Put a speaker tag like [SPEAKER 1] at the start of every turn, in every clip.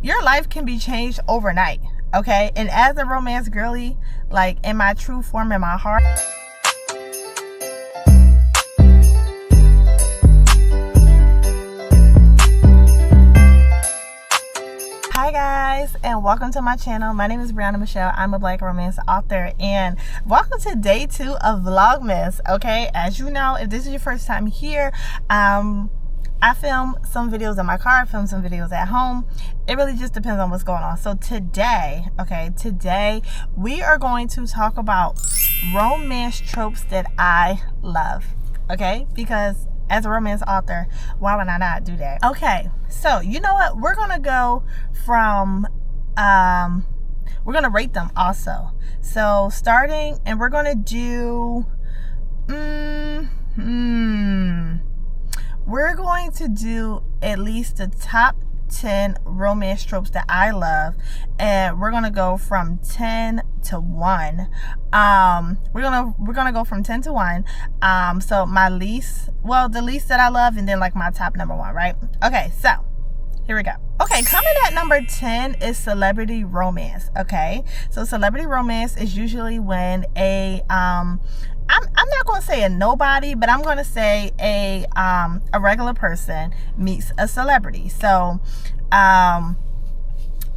[SPEAKER 1] Your life can be changed overnight, okay? And as a romance girly, like in my true form, in my heart, hi guys, and welcome to my channel. My name is Brianna Michelle. I'm a Black romance author, and welcome to day 2 of Vlogmas. Okay, as you know, if this is your first time here, I film some videos in my car, I film some videos at home. It really just depends on what's going on. So today we are going to talk about romance tropes that I love. Okay, because as a romance author, why would I not do that? Okay, so you know what? We're gonna go from we're gonna rate them also. So starting, and we're gonna do we're going to do at least the top 10 romance tropes that I love, and we're gonna go from 10 to 1. We're gonna go from 10 to 1. So my least, well, the least that I love, and then like my top number 1, right? Okay, so here we go. Okay, coming at number 10 is celebrity romance. Okay, so celebrity romance is usually when a I'm not going to say a nobody, but I'm going to say a regular person meets a celebrity. So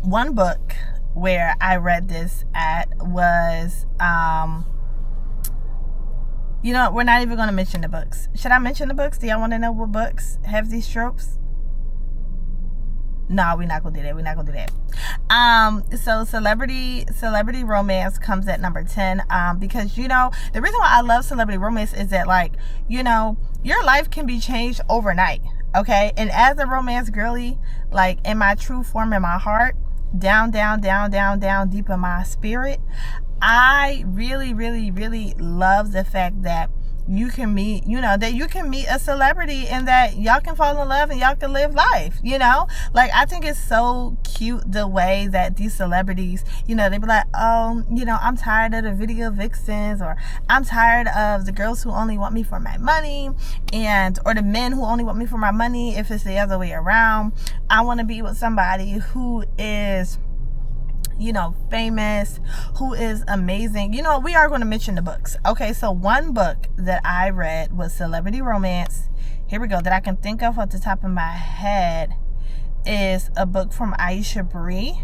[SPEAKER 1] one book where I read this at was you know, we're not even going to mention the books. Should I mention the books? Do y'all want to know what books have these tropes? No, we're not gonna do that. We're not gonna do that. So celebrity romance comes at number 10. Because, you know, the reason why I love celebrity romance is that, like, you know, your life can be changed overnight. Okay, and as a romance girly, like in my true form, in my heart, down deep in my spirit, I really love the fact that you can meet, you know, that you can meet a celebrity and that y'all can fall in love and y'all can live life, you know? Like, I think it's so cute the way that these celebrities, you know, they be like, oh, you know, I'm tired of the video vixens, or I'm tired of the girls who only want me for my money, and or the men who only want me for my money if it's the other way around. I want to be with somebody who is, you know, famous, who is amazing. You know, we are going to mention the books. Okay, so one book that I read was celebrity romance. Here we go, that I can think of off the top of my head is a book from Aisha Brie.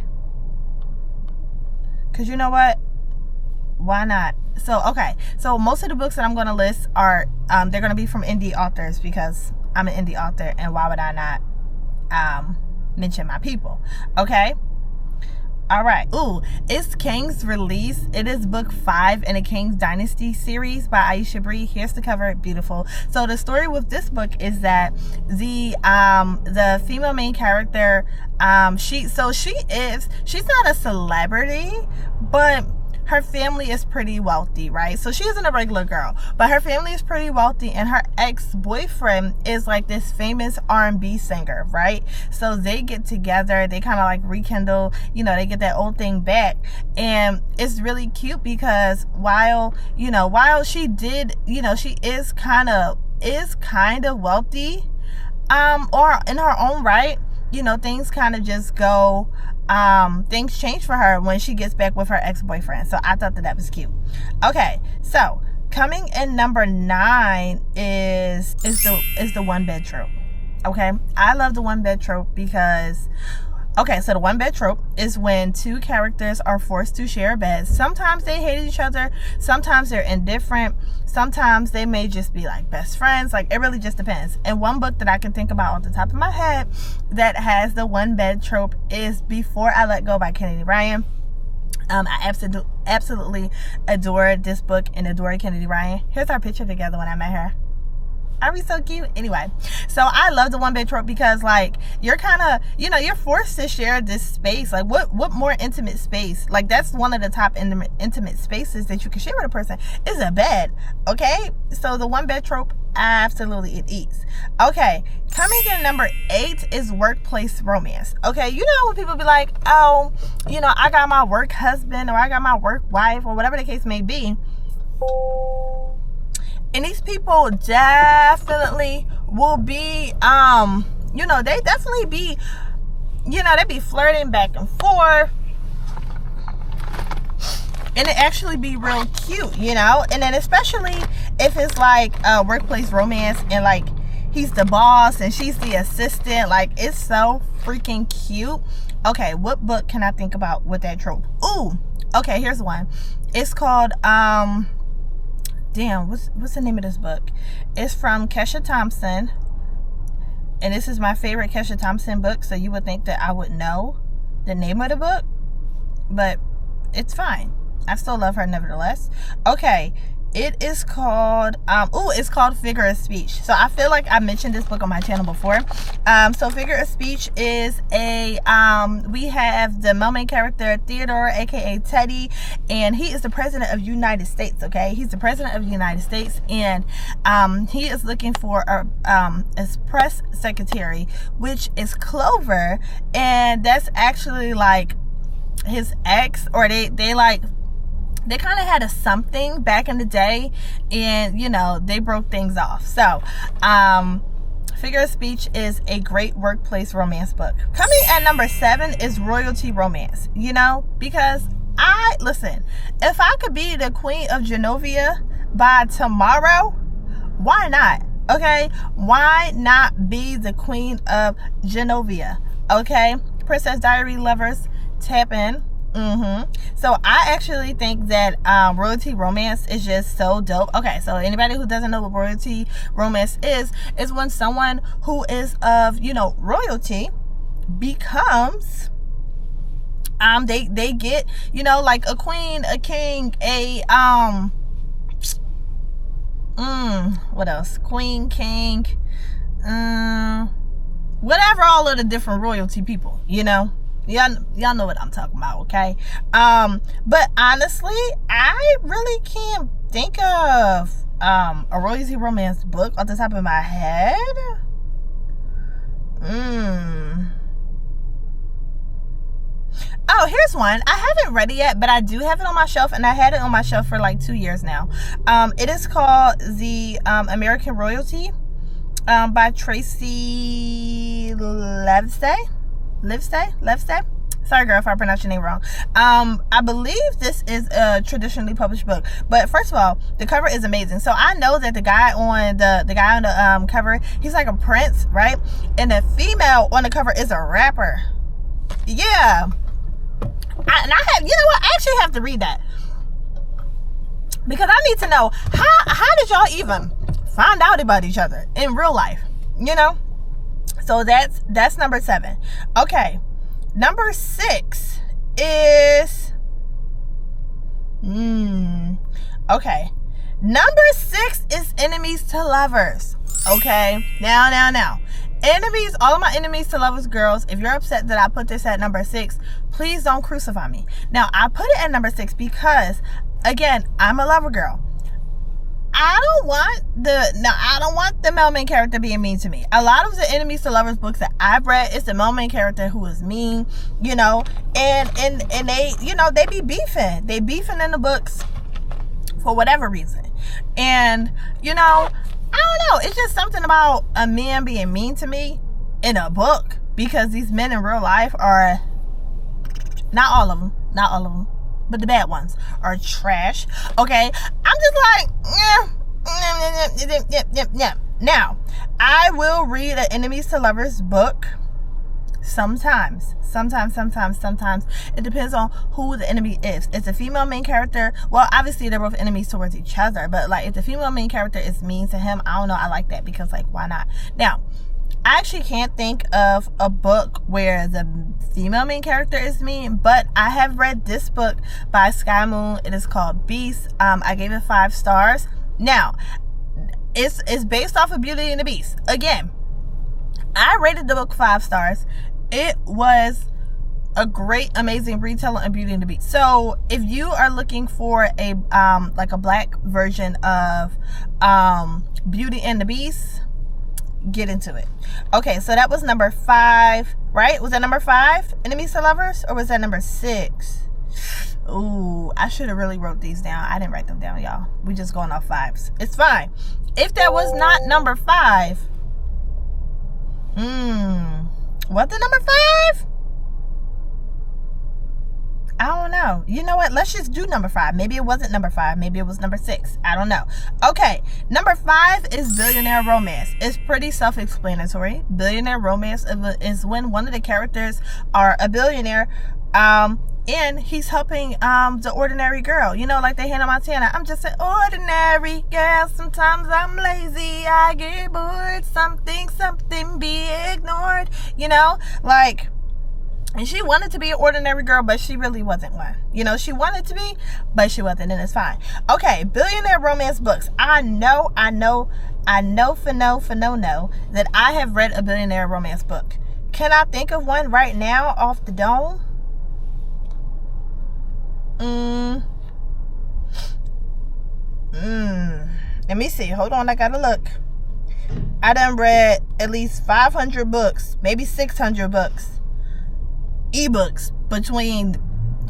[SPEAKER 1] Because you know what? Why not? So, okay. So most of the books that I'm going to list are, they're going to be from indie authors, because I'm an indie author, and why would I not mention my people? Okay. All right. Ooh, it's King's Release. It is book 5 in a King's Dynasty series by Aisha Brie. Here's the cover. Beautiful. So the story with this book is that the female main character, she's not a celebrity, but her family is pretty wealthy, right? So she isn't a regular girl, but her family is pretty wealthy, and her ex-boyfriend is like this famous R&B singer, right? So they get together, they kind of like rekindle, you know, they get that old thing back. And it's really cute because while she did, you know, she is kind of wealthy, or in her own right, you know, things kind of just go, things change for her when she gets back with her ex-boyfriend. So I thought that was cute. Okay, so coming in number 9 is the one bed trope. Okay, I love the one bed trope because, okay, so the one bed trope is when two characters are forced to share a bed. Sometimes they hate each other, sometimes they're indifferent, sometimes they may just be like best friends. Like, it really just depends. And one book that I can think about off the top of my head that has the one bed trope is Before I Let Go by Kennedy Ryan. I absolutely adored this book and adored Kennedy Ryan. Here's our picture together when I met her. Are we so cute? Anyway, so I love the one bed trope because, like, you're kind of, you know, you're forced to share this space. Like, what more intimate space? Like, that's one of the top intimate spaces that you can share with a person is a bed. Okay, so the one bed trope, absolutely, it eats. Okay, coming in number 8 is workplace romance. Okay, you know when people be like, oh, you know, I got my work husband, or I got my work wife, or whatever the case may be. And these people definitely will be, you know, they definitely be you know, they be flirting back and forth. And it actually be real cute, you know? And then especially if it's like a workplace romance and like he's the boss and she's the assistant. Like, it's so freaking cute. Okay, what book can I think about with that trope? Ooh, okay, here's one. It's called, damn, what's the name of this book? It's from Kesha Thompson. And this is my favorite Kesha Thompson book, so you would think that I would know the name of the book. But it's fine. I still love her nevertheless. Okay, it is called, it's called Figure of Speech. So I feel like I mentioned this book on my channel before. So Figure of Speech is a, we have the male main character, Theodore, aka Teddy, and he is the president of the United States, okay? He's the president of the United States, and he is looking for a press secretary, which is Clover, and that's actually like his ex, or they kind of had a something back in the day, and you know, they broke things off. So Figure of Speech is a great workplace romance book. Coming at number 7 is royalty romance, you know, because listen, if I could be the queen of Genovia by tomorrow, why not? Okay, why not be the queen of Genovia? Okay, Princess Diary lovers, tap in. So I actually think that royalty romance is just so dope. Okay, so anybody who doesn't know what royalty romance is when someone who is of, you know, royalty becomes they get, you know, like a queen, a king, a what else? Queen, king, whatever, all of the different royalty people, you know. Y'all know what I'm talking about, okay? But honestly, I really can't think of a royalty romance book off the top of my head. Oh, here's one. I haven't read it yet, but I do have it on my shelf, and I had it on my shelf for like 2 years now. It is called The American Royalty by Tracy Livesay. Sorry, girl, if I pronounced your name wrong. I believe this is a traditionally published book. But first of all, the cover is amazing. So I know that the guy on the cover, he's like a prince, right? And the female on the cover is a rapper. Yeah. I actually have to read that, because I need to know how did y'all even find out about each other in real life, you know? So that's number 7. Okay, number 6 is okay. Number 6 is enemies to lovers. Okay, now. Enemies, all of my enemies to lovers girls, if you're upset that I put this at number 6, please don't crucify me. Now, I put it at number 6 because, again, I'm a lover girl. I don't want the male main character being mean to me. A lot of the enemies to lovers books that I've read, it's the male main character who is mean, you know, and they, you know, they be beefing. They beefing in the books for whatever reason. And, you know, I don't know. It's just something about a man being mean to me in a book, because these men in real life are, not all of them, but the bad ones are trash. Okay, I'm just like, Now, I will read an enemies to lovers book sometimes. It depends on who the enemy is. It's a female main character. Well, obviously they're both enemies towards each other, but like if the female main character is mean to him, I don't know, I like that, because like, why not? Now, I actually can't think of a book where the female main character is mean, but I have read this book by Sky Moon. It is called Beast. I gave it 5 stars. Now, it's based off of Beauty and the Beast. Again, I rated the book 5 stars. It was a great, amazing retelling of Beauty and the Beast. So if you are looking for a like a black version of Beauty and the Beast, get into it. Okay, so that was number 5, right? Was that number 5, enemies to lovers, or was that number 6? Ooh, I should have really wrote these down. I didn't write them down, y'all. We just going off vibes. It's fine. If that was not number 5, what the number 5? I don't know. You know what? Let's just do number 5. Maybe it wasn't number 5. Maybe it was number 6. I don't know. Okay. Number 5 is billionaire romance. It's pretty self-explanatory. Billionaire romance is when one of the characters are a billionaire, and he's helping the ordinary girl. You know, like the Hannah Montana. I'm just an ordinary girl. Sometimes I'm lazy. I get bored. Something be ignored. You know, like... And she wanted to be an ordinary girl, but she really wasn't one. You know, she wanted to be, but she wasn't, and it's fine. Okay, billionaire romance books. I know that I have read a billionaire romance book. Can I think of one right now off the dome? Let me see. Hold on, I gotta look. I done read at least 500 books, maybe 600 books. Ebooks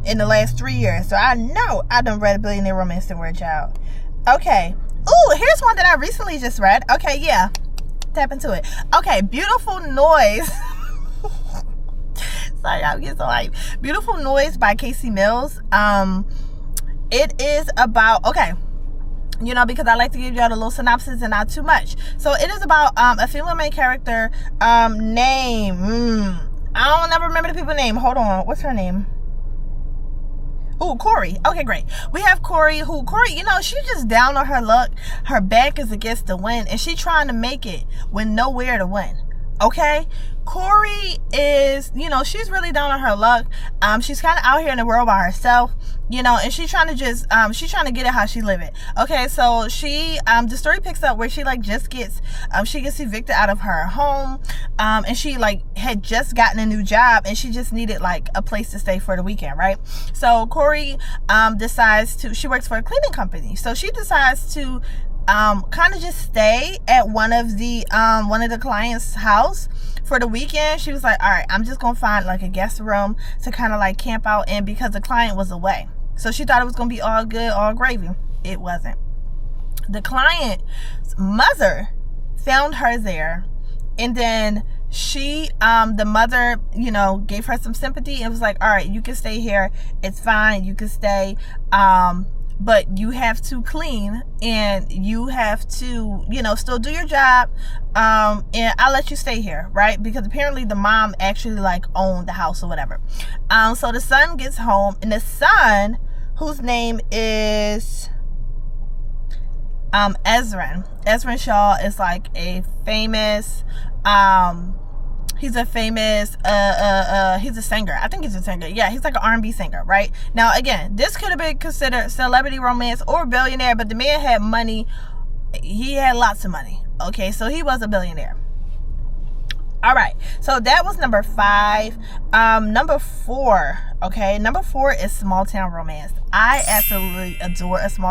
[SPEAKER 1] in the last 3 years. So I know I done read a billionaire romance and we're a child. Okay. Ooh, here's one that I recently just read. Okay, yeah. Tap into it. Okay, Beautiful Noise. Sorry, I'm getting so hyped. Beautiful Noise by Casey Mills. It is about, okay, you know, because I like to give y'all a little synopsis and not too much. So it is about a female main character named I don't never remember the people's name. Hold on. What's her name? Ooh, Corey. Okay, great. We have Corey, you know, she's just down on her luck. Her back is against the wind, and she's trying to make it with nowhere to win. Okay? Corey is, you know, she's really down on her luck. She's kind of out here in the world by herself, you know, and she's trying to just, she's trying to get it how she live it. Okay, so she, the story picks up where she, like, just gets, she gets evicted out of her home, and she, like, had just gotten a new job, and she just needed, like, a place to stay for the weekend, right? So Corey, decides to, she works for a cleaning company, so she decides to, kind of just stay at one of the clients' house for the weekend. She was like, all right, I'm just gonna find like a guest room to kind of like camp out in, because the client was away. So she thought it was gonna be all good, all gravy. It wasn't. The client's mother found her there, and then she, the mother, you know, gave her some sympathy and was like, all right, you can stay here, it's fine, you can stay, but you have to clean, and you have to, you know, still do your job, and I'll let you stay here, right? Because apparently the mom actually like owned the house or whatever. So the son gets home, and the son, whose name is Ezrin Shaw, is like a famous, he's a singer. I think he's a singer. Yeah, he's like an R&B singer, right? Now, again, this could have been considered celebrity romance or billionaire, but the man had money. He had lots of money. Okay, so he was a billionaire. All right, so that was number 5. Number 4, okay? Number 4 is small town romance. I absolutely adore a small